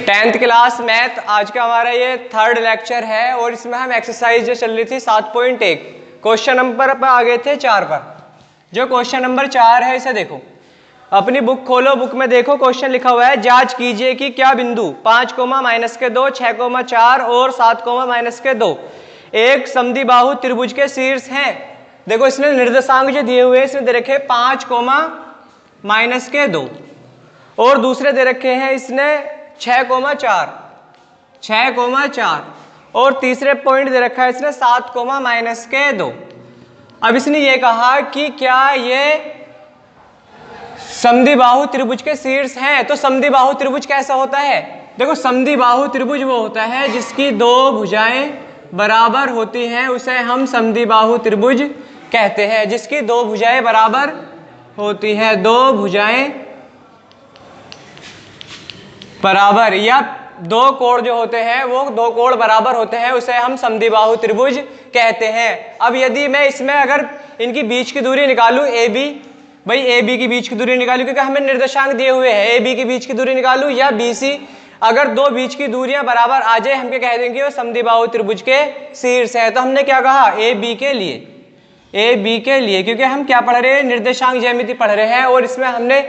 10th class math आज का हमारा ये 3rd लेक्चर है और इसमें हम एक्सरसाइज जो चल रही थी 7.1 क्वेश्चन नंबर पर आ गए थे 4 पर। जो क्वेश्चन नंबर 4 है इसे देखो, अपनी बुक खोलो, बुक में देखो क्वेश्चन लिखा हुआ है, जांच कीजिए कि क्या बिंदु 5, -2, 6, 4 और 7, -2 एक समद्विबाहु त्रिभुज के शीर्ष हैं। देखो इसने निर्देशांक जो दिए हुए हैं इसने दे रखे 5, -2 और दूसरे दे रखे हैं इसने 6, 4 और तीसरे पॉइंट दे रखा है इसने 7, -2। अब इसने ये कहा कि क्या ये समद्विबाहु त्रिभुज के शीर्ष हैं। तो समद्विबाहु त्रिभुज कैसा होता है? देखो समद्विबाहु त्रिभुज वो होता है जिसकी दो भुजाएं बराबर होती हैं, उसे हम समद्विबाहु त्रिभुज कहते हैं। जिसकी दो भुजाएं बराबर होती हैं, दो भुजाएं बराबर या दो कोण जो होते हैं वो दो कोण बराबर होते हैं, उसे हम समद्विबाहु त्रिभुज कहते हैं। अब यदि मैं इसमें अगर इनकी बीच की दूरी निकालूं ए बी, भाई ए बी की बीच की दूरी निकालूं क्योंकि हमें निर्देशांक दिए हुए हैं, ए बी की बीच की दूरी निकालूं या बी सी, अगर दो बीच की दूरियां बराबर आ जाए हम क्या कह देंगे वो समद्विबाहु त्रिभुज के शीर्ष है। तो हमने क्या कहा ए बी के लिए, क्योंकि हम क्या पढ़ रहे हैं, निर्देशांक ज्यामिति पढ़ रहे हैं और इसमें हमने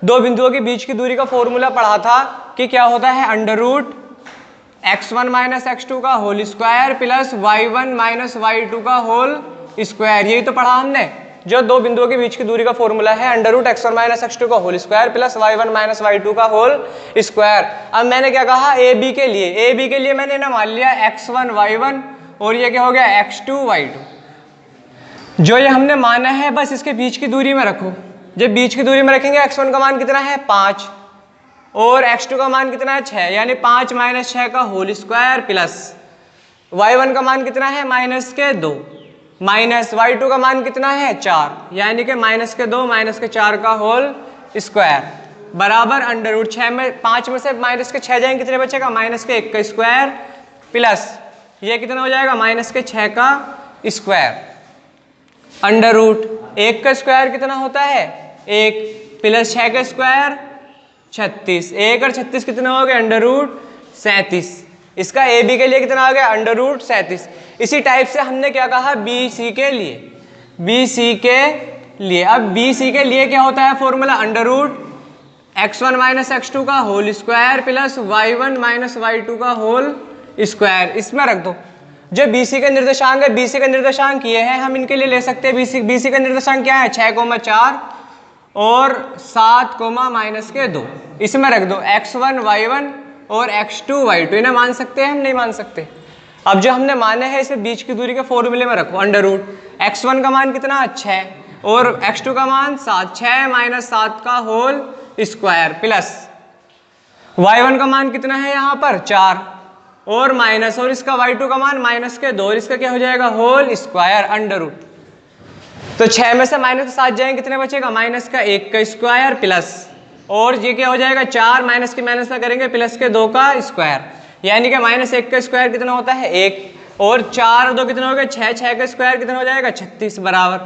दो बिंदुओं के बीच की दूरी का फॉर्मूला पढ़ा था कि क्या होता है √x1 - x2 का whole square plus y1 - y2 का होल स्क्वायर। यही तो पढ़ा हमने, जो दो बिंदुओं के बीच की दूरी का फॉर्मूला है √x1 - x2 का whole square plus y1 - y2 का होल स्क्वायर। अब मैंने क्या कहा ए बी के लिए मैंने ना मान लिया x1 y1 और ये क्या हो गया x2 y2। जो ये हमने माना है बस इसके बीच की दूरी में रखो। जब बीच की दूरी में रखेंगे x1 का मान कितना है 5 और x2 का मान कितना है 6, यानी 5 - 6 का होल स्क्वायर प्लस y1 का मान कितना है -2 माइनस y2 का मान कितना है 4, यानी कि -2 - 4 का होल स्क्वायर बराबर √6 में 5 में से -6 जाएंगे कितने बचेगा -1 का स्क्वायर प्लस ये कितना हो जाएगा -6 का स्क्वायर √1 का स्क्वायर कितना होता है 1 प्लस 6 का स्क्वायर 36, 1 और 36 कितना हो गया √37। इसका ए बी के लिए कितना आ गया √37। इसी टाइप से हमने क्या कहा बी सी के लिए। अब बी सी के लिए क्या होता है फॉर्मूला √x1 - x2 का whole square plus y1 - y2 का होल स्क्वायर। इसमें रख दो जो BC का निर्देशांक है, BC का निर्देशांक ये है, हम इनके लिए ले सकते हैं BC का निर्देशांक क्या है 6, 4 और 7, -2। इसमें रख दो x1 y1 और x2 y2, इन्हें मान सकते हैं हम नहीं मान सकते। अब जो हमने माने हैं इसे बीच की दूरी के फॉर्मूले में रखो √x1 का मान कितना 6 और x2 का मान 7, 6 - 7 का होल स्क्वायर प्लस y1 का मान कितना है यहाँ पर 4 और माइनस और इसका y2 का मान -2 और इसका क्या हो जाएगा होल स्क्वायर √। तो 6 में से -7 जाएंगे कितने बचेगा -1 का स्क्वायर प्लस और ये क्या हो जाएगा 4 माइनस में करेंगे +2 का स्क्वायर, यानी कि -1 का स्क्वायर कितना होता है 1 और 4 और 2 कितना हो गया 6 का स्क्वायर कितना हो जाएगा 36 बराबर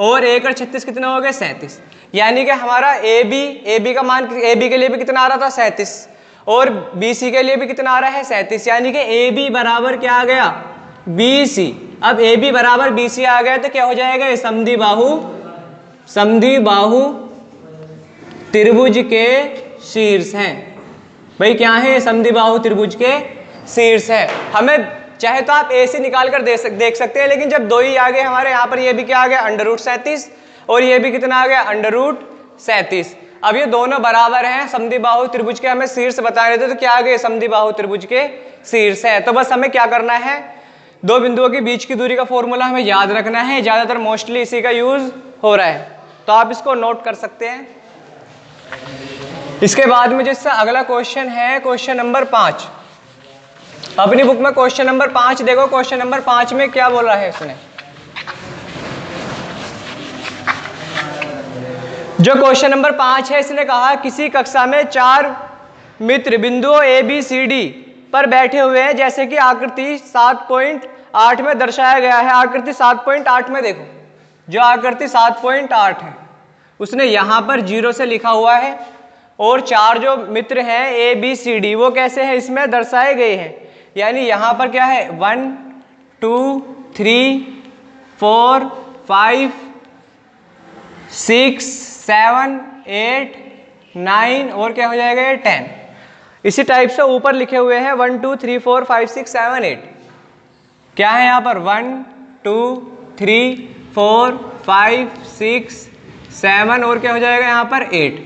और 1 और 36 कितना हो गया 37। यानी कि हमारा ए बी का मान ए बी के लिए भी कितना आ रहा था 37 और बी सी के लिए भी कितना आ रहा है 37, यानी कि ए बी बराबर क्या आ गया बी सी। अब ए बी बराबर बी सी आ गया तो क्या हो जाएगा ये समद्विबाहु त्रिभुज के शीर्ष हैं। भाई क्या है समद्विबाहु त्रिभुज के शीर्ष है। हमें चाहे तो आप ए सी निकाल कर देख सकते हैं, लेकिन जब दो ही आ गए हमारे यहाँ पर ये भी क्या आ गया √37 और ये भी कितना आ गया √37। अब ये दोनों बराबर हैं, समद्विबाहु त्रिभुज के हमें शीर्ष बता रहे थे तो क्या आ गए समद्विबाहु त्रिभुज के शीर्ष है। तो बस हमें क्या करना है दो बिंदुओं के बीच की दूरी का फॉर्मूला हमें याद रखना है, ज्यादातर मोस्टली इसी का यूज हो रहा है तो आप इसको नोट कर सकते हैं। इसके बाद में जिससे अगला क्वेश्चन है क्वेश्चन नंबर 5। अपनी बुक में क्वेश्चन नंबर 5 देखो, क्वेश्चन नंबर 5 में क्या बोल रहा है इसने। जो क्वेश्चन नंबर 5 है इसने कहा किसी कक्षा में 4 मित्र बिंदुओं ABCD पर बैठे हुए हैं जैसे कि आकृति 7.8 में दर्शाया गया है। आकृति 7.8 में देखो, जो आकृति 7.8 है उसने यहाँ पर 0 से लिखा हुआ है और 4 जो मित्र हैं ए बी सी डी वो कैसे हैं इसमें दर्शाए गए हैं। यानी यहाँ पर क्या है 1 2 3 4 5 6 7 8 9 और क्या हो जाएगा ये 10। इसी टाइप से ऊपर लिखे हुए हैं 1 2 3 4 5 6 7 8। क्या है यहाँ पर 1 2 3 4 5 6 7 और क्या हो जाएगा यहाँ पर 8।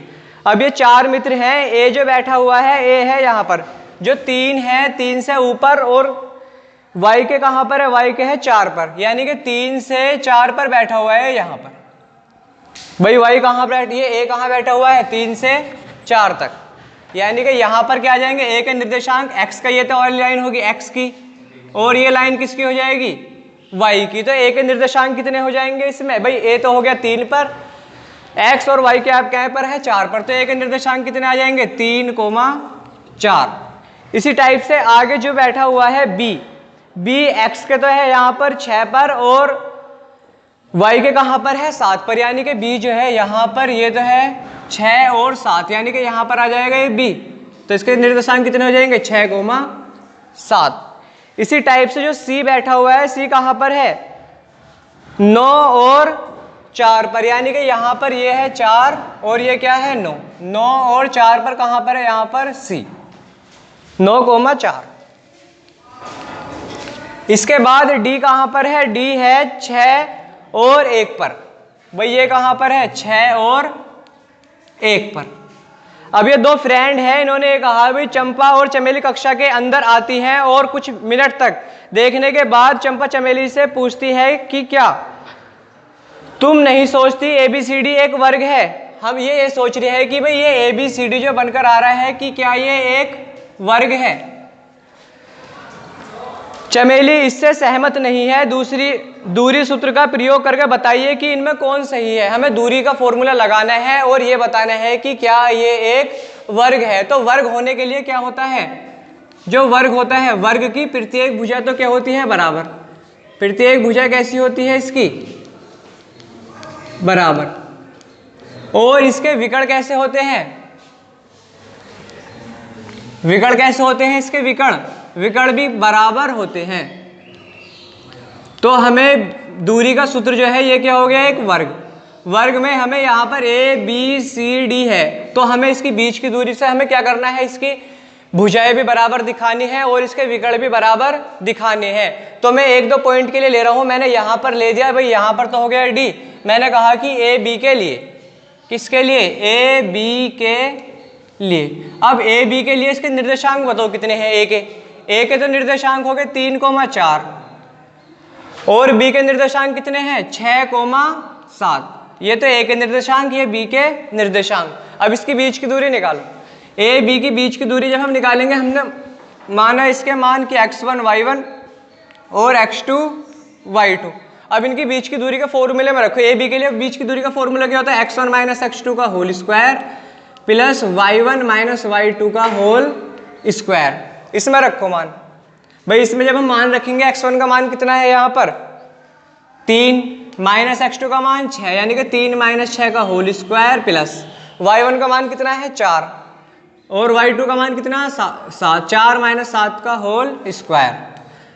अब ये 4 मित्र हैं, ए जो बैठा हुआ है ए है यहाँ पर, जो 3 है 3 से ऊपर, और y के कहाँ पर है, y के है 4 पर, यानी कि 3 से 4 पर बैठा हुआ है यहाँ पर। भाई y कहाँ पर, ये a कहाँ बैठा हुआ है 3 से 4 तक, यानी कि यहाँ पर क्या आ जाएंगे a के निर्देशांक x का, ये तो वाली लाइन होगी x की, और ये लाइन किसकी हो जाएगी y की। तो a के निर्देशांक कितने हो जाएंगे इसमें, भाई a तो हो गया 3 पर, x और y के आप क्या पर है 4 पर, तो a के निर्देशांक कितने आ जाएंगे 3, 4। इसी टाइप से आगे जो बैठा हुआ है b x के तो है यहाँ पर 6 पर और y के कहाँ पर है 7 पर, यानी कि b जो है यहाँ पर ये तो है 6 और 7, यानी कि यहाँ पर आ जाएगा ये b। तो इसके निर्देशांक कितने हो जाएंगे 6, 7। इसी टाइप से जो c बैठा हुआ है c कहाँ पर है 9 और 4 पर, यानी कि यहाँ पर ये है 4 और ये क्या है 9 और 4 पर कहाँ पर है यहाँ पर c 9, 4। इसके बाद d कहाँ पर है, d है 6 और 1 पर, भाई ये कहाँ पर है 6 और 1 पर। अब ये 2 फ्रेंड हैं, इन्होंने कहा भाई चंपा और चमेली कक्षा के अंदर आती हैं और कुछ मिनट तक देखने के बाद चंपा चमेली से पूछती है कि क्या तुम नहीं सोचती ABCD एक वर्ग है। हम ये सोच रहे हैं कि भाई ये ABCD जो बनकर आ रहा है कि क्या ये एक वर्ग है। चमेली इससे सहमत नहीं है, दूरी सूत्र का प्रयोग करके बताइए कि इनमें कौन सही है। हमें दूरी का फॉर्मूला लगाना है और ये बताना है कि क्या ये एक वर्ग है। तो वर्ग होने के लिए क्या होता है, जो वर्ग होता है वर्ग की प्रत्येक भुजा तो क्या होती है बराबर, प्रत्येक भुजा कैसी होती है इसकी बराबर, और इसके विकर्ण कैसे होते हैं, विकर्ण कैसे होते हैं इसके विकर्ण भी बराबर होते हैं। तो हमें दूरी का सूत्र जो है ये क्या हो गया एक वर्ग में हमें यहाँ पर ABCD है, तो हमें इसकी बीच की दूरी से हमें क्या करना है, इसकी भुजाएं भी बराबर दिखानी है और इसके विकर्ण भी बराबर दिखाने हैं। तो मैं 1-2 पॉइंट के लिए ले रहा हूँ, मैंने यहाँ पर ले दिया, भाई यहाँ पर तो हो गया D, मैंने कहा कि AB के लिए, किसके लिए AB के लिए। अब AB के लिए इसके निर्देशांक बताओ कितने हैं, A के तो निर्देशांक हो गए 3, 4 और B के निर्देशांक कितने हैं 6, 7। ये तो A के निर्देशांक, ये B के निर्देशांक। अब इसकी बीच की दूरी निकालो, A B की बीच की दूरी जब हम निकालेंगे, हमने माना इसके मान कि x1 y1 और x2 y2। अब इनकी बीच की दूरी के फॉर्मूले में रखो, AB के लिए बीच की दूरी का फॉर्मूला क्या होता है, x1 माइनस x2 का whole square plus y1 minus y2 का होल स्क्वायर। इसमें रखो मान, भाई इसमें जब हम मान रखेंगे x1 का मान कितना है यहाँ पर 3 माइनस x2 का मान 6, यानी कि 3 माइनस 6 का होल स्क्वायर प्लस y1 का मान कितना है 4 और y2 का मान कितना है 7, 4 माइनस 7 का होल स्क्वायर,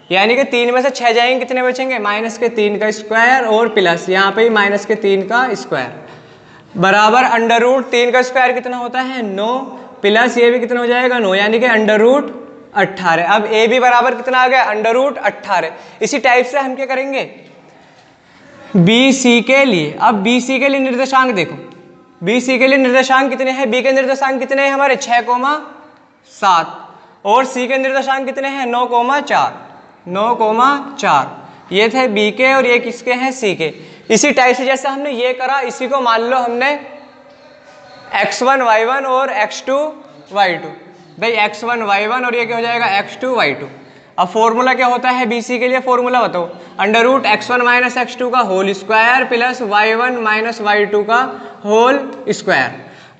यानी कि 3 में से 6 जाएंगे कितने बचेंगे माइनस के 3 का स्क्वायर और प्लस यहाँ पे माइनस के 3 का स्क्वायर बराबर अंडर रूट 3 का स्क्वायर कितना होता है 9 प्लस ये भी कितना हो जाएगा 9, यानी कि अंडर रूट 18। अब ए भी बराबर कितना आ गया अंडर रूट 18। इसी टाइप से हम क्या करेंगे बी सी के लिए। अब बी सी के लिए निर्देशांक देखो, बी सी के लिए निर्देशांक कितने हैं, बी के निर्देशांक कितने हैं हमारे 6, 7 और सी के निर्देशांक कितने हैं 9, 4। ये थे बी के और ये किसके हैं सी के। इसी टाइप से जैसे हमने ये करा, इसी को मान लो हमने x1 y1 और x2 y2, भाई x1 y1 और ये क्या हो जाएगा x2 y2। अब फॉर्मूला क्या होता है BC के लिए, फॉर्मूला बताओ under root x1 minus x2 का whole square plus y1 minus y2 का होल स्क्वायर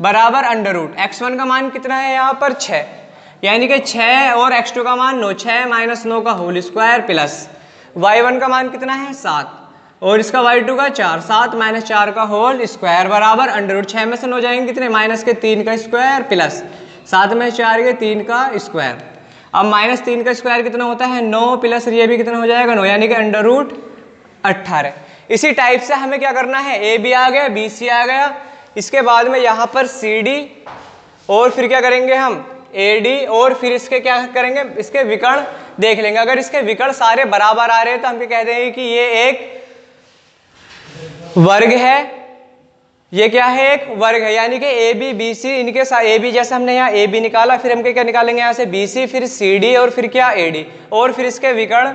बराबर अंडर रूट x1 का मान कितना है यहाँ पर 6, यानी कि 6 और x2 का मान 9, 6 माइनस 9 का होल स्क्वायर प्लस y1 का मान कितना है 7 और इसका y2 का 4, 7 माइनस 4 का होल स्क्वायर बराबर अंडर रूट 6 में से 9 जाएंगे कितने, माइनस के 3 का स्क्वायर प्लस 7 में 4 के 3 का स्क्वायर। अब माइनस 3 का स्क्वायर कितना होता है 9 प्लस ये भी कितना हो जाएगा 9, यानी कि अंडर रूट 18। इसी टाइप से हमें क्या करना है, ए बी आ गया, बी सी आ गया, इसके बाद में यहाँ पर सी डी, और फिर क्या करेंगे हम ए डी, और फिर इसके क्या करेंगे, इसके विकर्ण देख लेंगे। अगर इसके विकर्ण सारे बराबर आ रहे हैं तो हम क्या कह देंगे कि ये एक वर्ग है, ये क्या है एक वर्ग है, यानी कि ए बी बी सी, इनके साथ ए बी जैसे हमने यहाँ ए बी निकाला, फिर हम क्या निकालेंगे यहाँ से बी सी, फिर सी डी, और फिर क्या ए डी, और फिर इसके विकर्ण